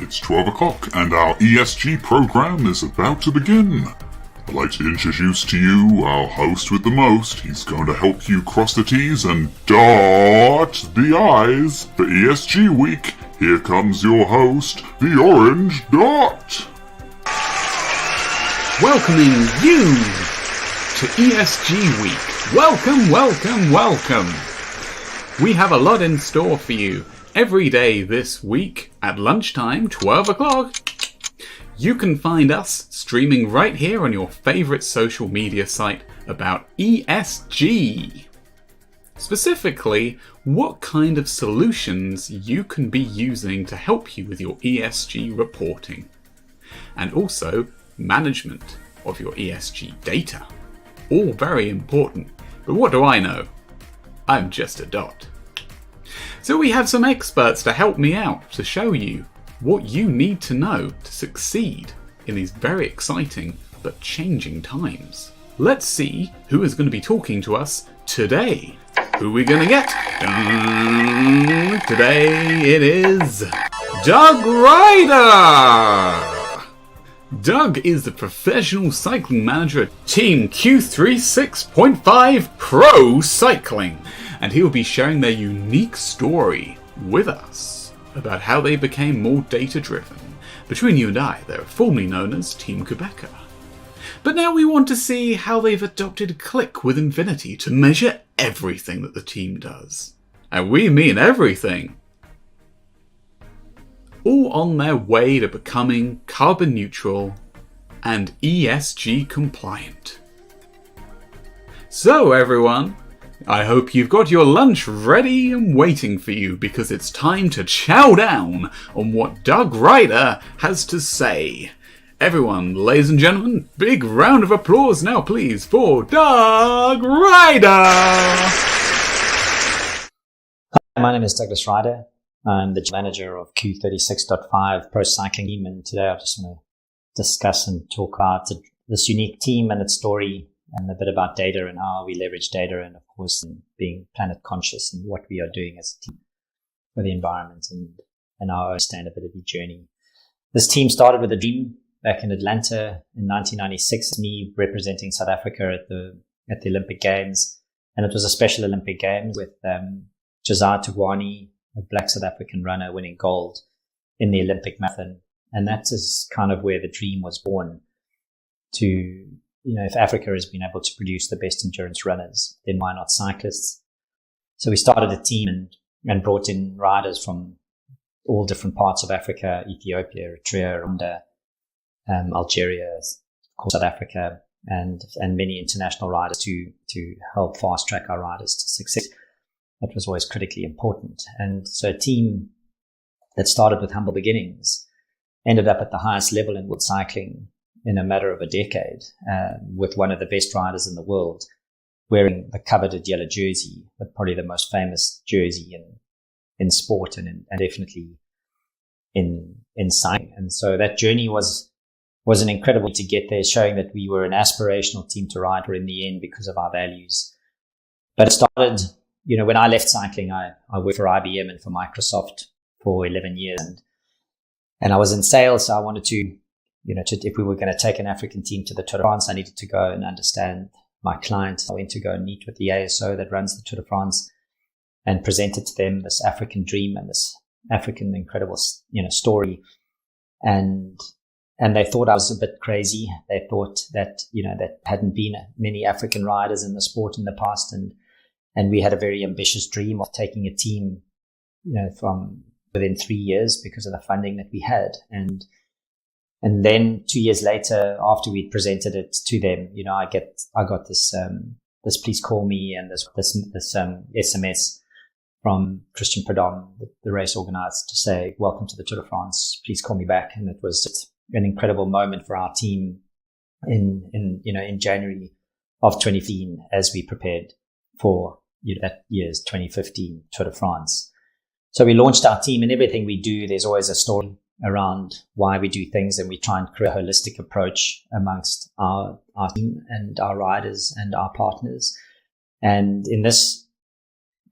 It's 12 o'clock and our ESG program is about to begin. I'd like to introduce to you our host with the most. He's going to help you cross the T's and dot the I's for ESG week. Here comes your host, the Orange Dot. Welcoming you to ESG week. Welcome, welcome, welcome. We have a lot in store for you. Every day this week at lunchtime, 12 o'clock, you can find us streaming right here on your favourite social media site about ESG. Specifically, what kind of solutions you can be using to help you with your ESG reporting. And also, management of your ESG data. All very important. But what do I know? I'm just a dot. So we have some experts to help me out to show you what you need to know to succeed in these very exciting but changing times. Let's see who is going to be talking to us today. Who are we going to get? Today it is Doug Ryder! Doug is the professional cycling manager at Team Q36.5 Pro Cycling, and he will be sharing their unique story with us about how they became more data-driven. Between you and I, they're formerly known as Team Qhubeka. But now we want to see how they've adopted Qlik with Inphinity to measure everything that the team does. And we mean everything. All on their way to becoming carbon neutral and ESG compliant. So everyone, I hope you've got your lunch ready and waiting for you, because it's time to chow down on what Doug Ryder has to say. Everyone, ladies and gentlemen, big round of applause now please for Doug Ryder! Hi, my name is Douglas Ryder. I'm the manager of Q36.5 Pro Cycling team, and today I just want to discuss and talk about this unique team and its story, and a bit about data and how we leverage data, and of course being planet conscious and what we are doing as a team for the environment and our sustainability journey. This team started with a dream back in Atlanta in 1996, me representing South Africa at the Olympic Games, and it was a special Olympic Games with Josiah Tugwani, a black South African runner, winning gold in the Olympic marathon. And that is kind of where the dream was born to, if Africa has been able to produce the best endurance runners, then why not cyclists? So we started a team and brought in riders from all different parts of Africa, Ethiopia, Eritrea, Rwanda, Algeria, of course, South Africa, and many international riders to help fast track our riders to success. That was always critically important. And so a team that started with humble beginnings ended up at the highest level in world cycling in a matter of a decade, with one of the best riders in the world wearing the coveted yellow jersey, but probably the most famous jersey in sport and definitely in cycling. And so that journey was an incredible to get there, showing that we were an aspirational team to ride for in the end because of our values. But it started, when I left cycling, I worked for IBM and for Microsoft for 11 years, and I was in sales. So I wanted to, if we were going to take an African team to the Tour de France, I needed to go and understand my client. I went to go and meet with the ASO that runs the Tour de France and presented to them this African dream and this African incredible, story. And they thought I was a bit crazy. They thought that, that hadn't been many African riders in the sport in the past. And we had a very ambitious dream of taking a team, from within 3 years because of the funding that we had. And then 2 years later, after we'd presented it to them, I got this please call me and this SMS from Christian Prudhomme, the race organizer, to say, welcome to the Tour de France, please call me back. And it was an incredible moment for our team in January of 2015 as we prepared for that year's 2015 Tour de France. So we launched our team, and everything we do, there's always a story around why we do things, and we try and create a holistic approach amongst our team and our riders and our partners. And in this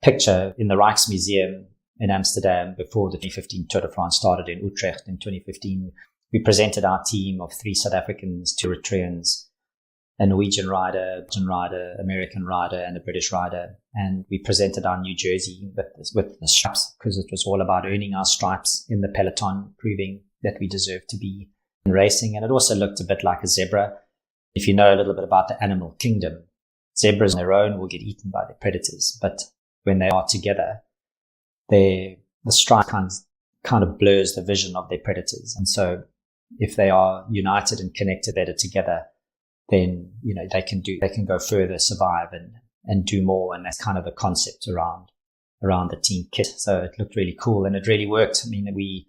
picture in the Rijksmuseum in Amsterdam before the 2015 Tour de France started in Utrecht in 2015. We presented our team of 3 South Africans, 2 Eritreans, a Norwegian rider, American rider, and a British rider. And we presented our new jersey with the stripes, because it was all about earning our stripes in the peloton, proving that we deserve to be in racing. And it also looked a bit like a zebra. If you know a little bit about the animal kingdom, zebras on their own will get eaten by their predators. But when they are together, the stripe kind of blurs the vision of their predators. And so if they are united and connected better together, then, they can go further, survive and do more. And that's kind of the concept around the team kit. So it looked really cool and it really worked. I mean, we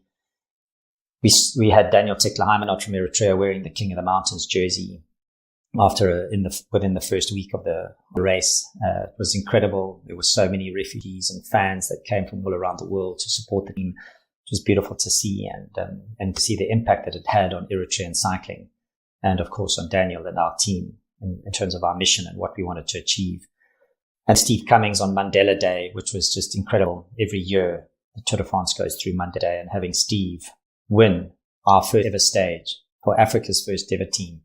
had Daniel Tekla-Heimanot from Eritrea wearing the King of the Mountains jersey within the first week of the race. It was incredible. There were so many refugees and fans that came from all around the world to support the team. It was beautiful to see and to see the impact that it had on Eritrean cycling. And of course on Daniel and our team in terms of our mission and what we wanted to achieve. And Steve Cummings on Mandela Day, which was just incredible. Every year the Tour de France goes through Mandela Day, and having Steve win our first ever stage for Africa's first ever team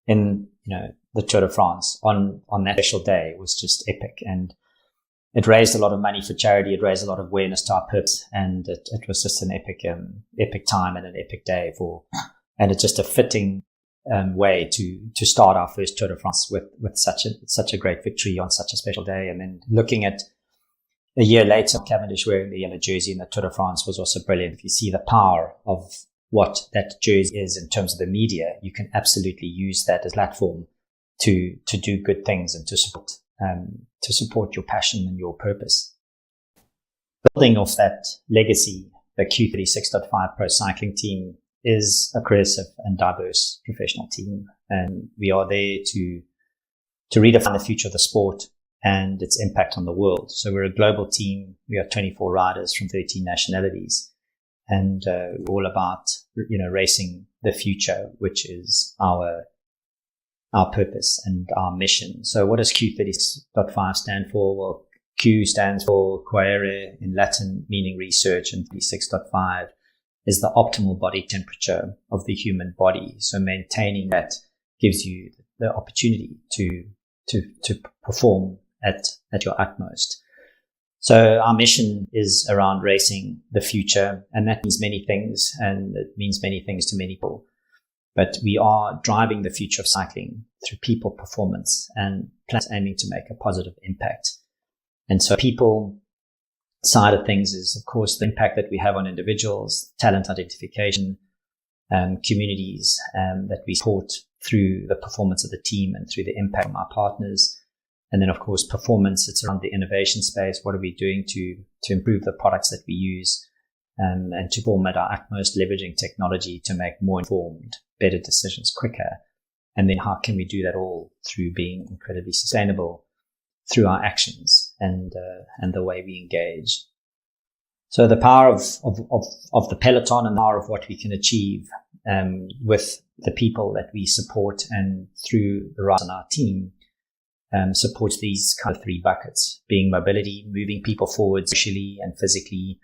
in, the Tour de France on that special day was just epic. And it raised a lot of money for charity. It raised a lot of awareness to our purpose. And it was just an epic time and an epic day and it's just a fitting way to start our first Tour de France with such a great victory on such a special day. And then looking at a year later, Cavendish wearing the yellow jersey in the Tour de France was also brilliant. If you see the power of what that jersey is in terms of the media, you can absolutely use that as a platform to do good things and to support your passion and your purpose. Building off that legacy, the Q36.5 Pro Cycling team is a progressive and diverse professional team, and we are there to redefine the future of the sport and its impact on the world. So we're a global team. We have 24 riders from 13 nationalities, and we're all about racing the future, which is our purpose and our mission. So what does Q36.5 stand for? Well, Q stands for Quaere in Latin, meaning research, and 36.5 is the optimal body temperature of the human body. So maintaining that gives you the opportunity to perform at your utmost. So our mission is around racing the future, and that means many things, and it means many things to many people. But we are driving the future of cycling through people performance and plus aiming to make a positive impact. And so people side of things is, of course, the impact that we have on individuals, talent identification, communities that we support through the performance of the team and through the impact of our partners. And then, of course, performance, it's around the innovation space. What are we doing to improve the products that we use and to perform at our utmost, leveraging technology to make more informed, better decisions quicker? And then how can we do that all through being incredibly sustainable through our actions and the way we engage? So the power of the peloton and the power of what we can achieve with the people that we support and through the rise on our team supports these kind of 3 buckets, being mobility, moving people forward socially and physically,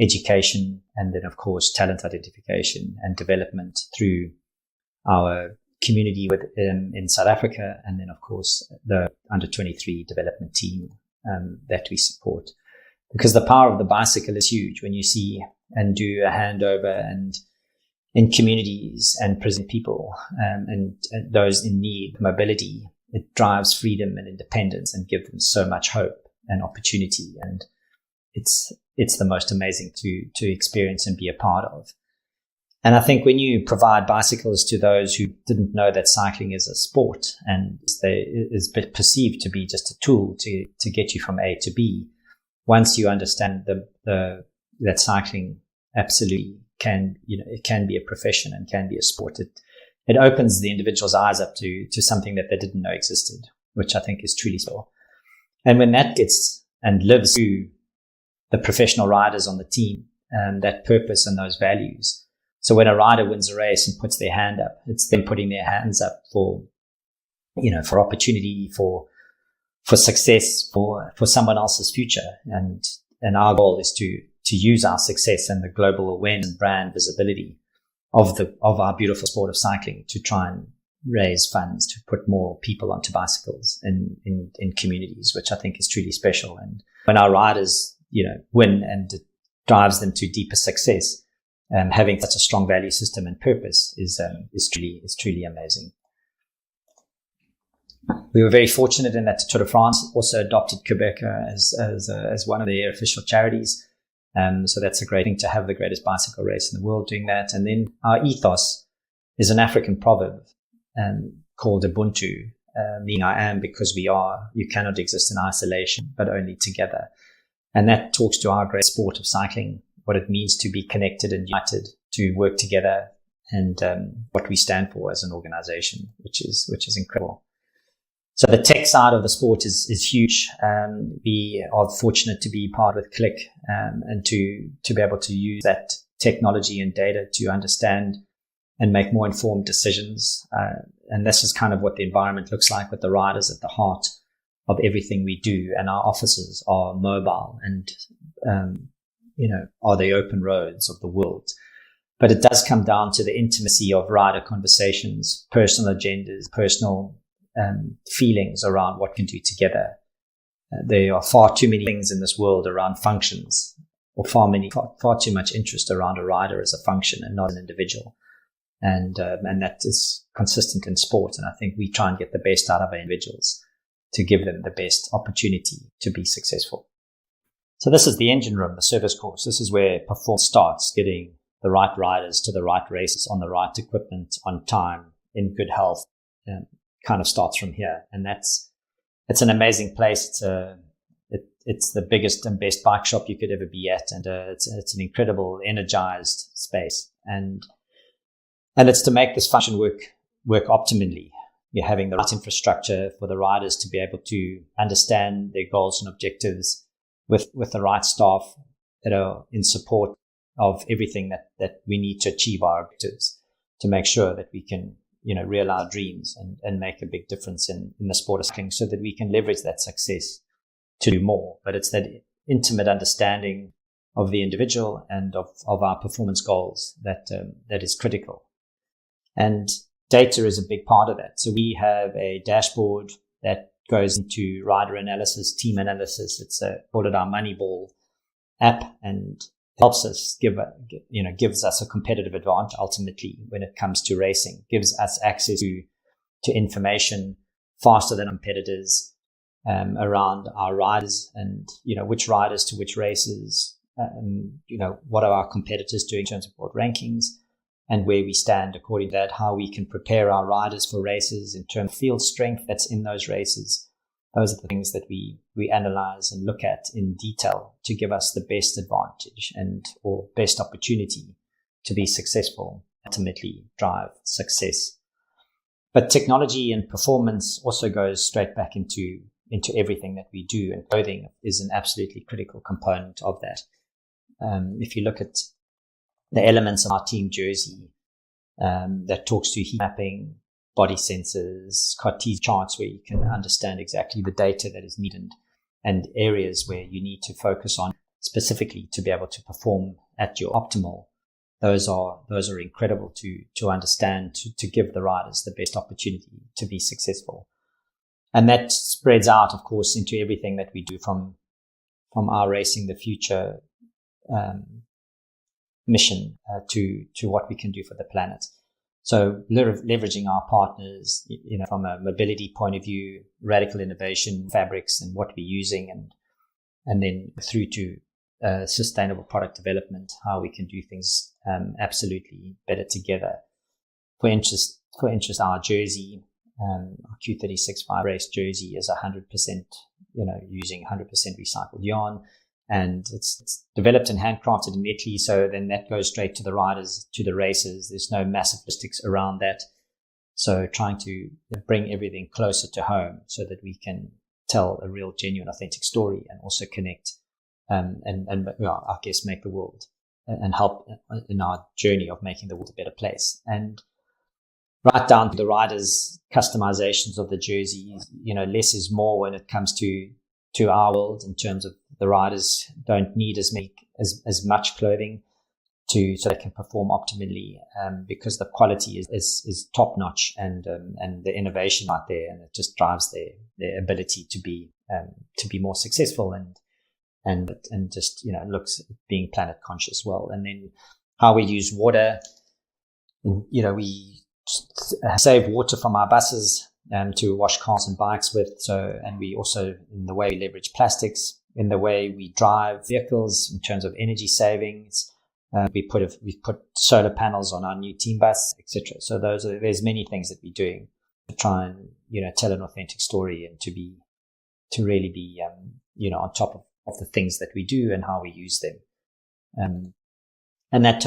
education, and then, of course, talent identification and development through our community in South Africa, and then, of course, the under 23 development team that we support. Because the power of the bicycle is huge when you see and do a handover and in communities and present people and those in need, mobility. It drives freedom and independence and gives them so much hope and opportunity. And it's the most amazing to experience and be a part of. And I think when you provide bicycles to those who didn't know that cycling is a sport and is perceived to be just a tool to get you from A to B, once you understand that cycling absolutely it can be a profession and can be a sport, it opens the individual's eyes up to something that they didn't know existed, which I think is truly so. And when that gets and lives through the professional riders on the team, that purpose and those values. So when a rider wins a race and puts their hand up, it's them putting their hands up for opportunity, for success, for someone else's future. And our goal is to use our success and the global awareness and brand visibility of our beautiful sport of cycling to try and raise funds to put more people onto bicycles in communities, which I think is truly special. And when our riders, win and it drives them to deeper success, having such a strong value system and purpose is truly amazing. We were very fortunate in that Tour de France also adopted Qhubeka as one of their official charities. So that's a great thing to have the greatest bicycle race in the world doing that. And then our ethos is an African proverb called Ubuntu, meaning I am because we are. You cannot exist in isolation, but only together. And that talks to our great sport of cycling, what it means to be connected and united, to work together, and what we stand for as an organization, which is incredible. So the tech side of the sport is huge. We are fortunate to be part with Qlik, and to be able to use that technology and data to understand and make more informed decisions. And this is kind of what the environment looks like, with the riders at the heart of everything we do. And our offices are mobile and, are the open roads of the world. But it does come down to the intimacy of rider conversations, personal agendas, personal feelings around what we can do together. There are far too many things in this world around functions, or far too much interest around a rider as a function and not an individual. And that is consistent in sport. And I think we try and get the best out of our individuals to give them the best opportunity to be successful. So this is the engine room, the service course. This is where performance starts, getting the right riders to the right races on the right equipment on time, in good health. Kind of starts from here. And it's an amazing place. It's the biggest and best bike shop you could ever be at. And it's an incredible, energized space. And it's to make this function work optimally. You're having the right infrastructure for the riders to be able to understand their goals and objectives with the right staff that are in support of everything that we need to achieve our objectives, to make sure that we can, realize our dreams and make a big difference in the sport of cycling, so that we can leverage that success to do more. But it's that intimate understanding of the individual and of our performance goals that is critical. And data is a big part of that. So we have a dashboard that goes into rider analysis, team analysis. It's called it our Moneyball app, and helps us gives us a competitive advantage ultimately when it comes to racing, gives us access to information faster than competitors around our riders, and, which riders to which races, what are our competitors doing in terms of world rankings, and where we stand according to that, how we can prepare our riders for races in terms of field strength that's in those races. Those are the things that we analyze and look at in detail to give us the best advantage or best opportunity to be successful, ultimately drive success. But technology and performance also goes straight back into everything that we do, and clothing is an absolutely critical component of that. If you look at the elements of our team jersey, that talks to heat mapping, body sensors, Cartesian charts where you can understand exactly the data that is needed and areas where you need to focus on specifically to be able to perform at your optimal. Those are incredible to understand, to give the riders the best opportunity to be successful. And that spreads out, of course, into everything that we do from our Racing the Future mission to what we can do for the planet. So leveraging our partners, from a mobility point of view, radical innovation, fabrics and what we're using, and then through to sustainable product development, how we can do things absolutely better together. For interest, our jersey, our Q36.5 race jersey is 100%, using 100% recycled yarn. And it's developed and handcrafted in Italy. So then that goes straight to the riders, to the races. There's no massive logistics around that. So trying to bring everything closer to home so that we can tell a real, genuine, authentic story, and also connect and I guess make the world and help in our journey of making the world a better place. And right down to the riders' customizations of the jerseys, less is more when it comes to our world in terms of the riders don't need as much clothing so they can perform optimally, because the quality is top notch, and the innovation out there, and it just drives their ability to be more successful, and just, looks at being planet conscious well. And then how we use water, we save water from our buses to wash cars and bikes with. And we also, in the way we leverage plastics, in the way we drive vehicles in terms of energy savings. We've put solar panels on our new team bus, etc. So there's many things that we're doing to try and tell an authentic story, and to really be on top of the things that we do and how we use them. And that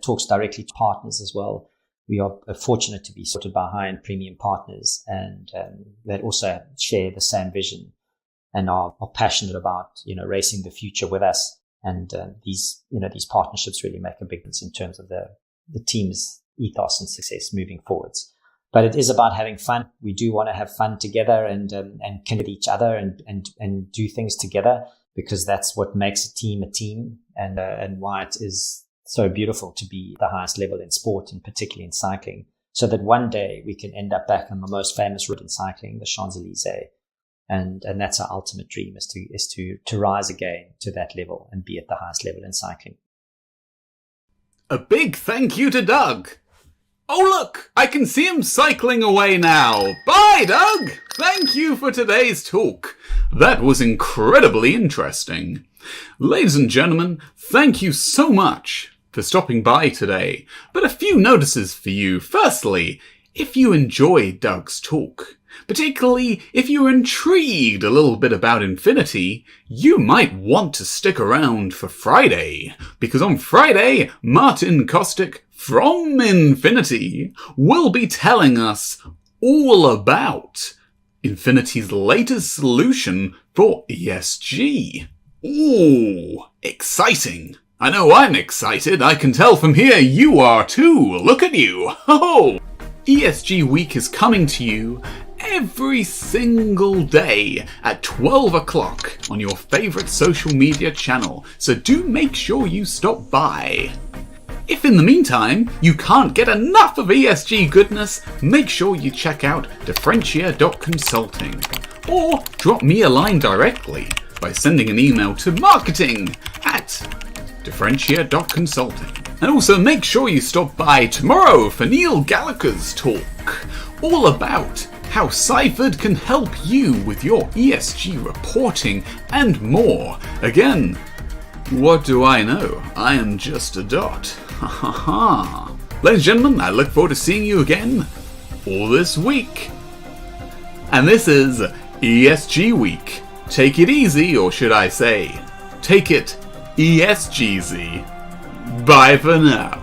talks directly to partners as well. We are fortunate to be supported by high-end premium partners, and that also share the same vision and are passionate about racing the future with us. And these partnerships really make a big difference in terms of the team's ethos and success moving forwards. But it is about having fun. We do want to have fun together and connect with each other and do things together, because that's what makes a team, and why it is so beautiful to be at the highest level in sport, and particularly in cycling, so that one day we can end up back on the most famous route in cycling, the Champs-Élysées. And that's our ultimate dream, is to rise again to that level and be at the highest level in cycling. A big thank you to Doug. Oh look, I can see him cycling away now. Bye, Doug! Thank you for today's talk. That was incredibly interesting. Ladies and gentlemen, thank you so much for stopping by today. But a few notices for you. Firstly, if you enjoyed Doug's talk, particularly if you're intrigued a little bit about Inphinity, you might want to stick around for Friday, because on Friday, Martin Kostick from Inphinity will be telling us all about Infinity's latest solution for ESG. Ooh, exciting. I know I'm excited. I can tell from here you are too. Look at you. Oh! ESG Week is coming to you every single day at 12 o'clock on your favourite social media channel, so do make sure you stop by. If in the meantime you can't get enough of ESG goodness, make sure you check out Differentia.consulting, or drop me a line directly by sending an email to marketing@Differentia.consulting. And also make sure you stop by tomorrow for Neil Gallagher's talk, all about how Cyphered can help you with your ESG reporting and more. Again, what do I know? I am just a dot. Ha ha ha. Ladies and gentlemen, I look forward to seeing you again all this week. And this is ESG Week. Take it easy, or should I say, take it ESGzy. Bye for now.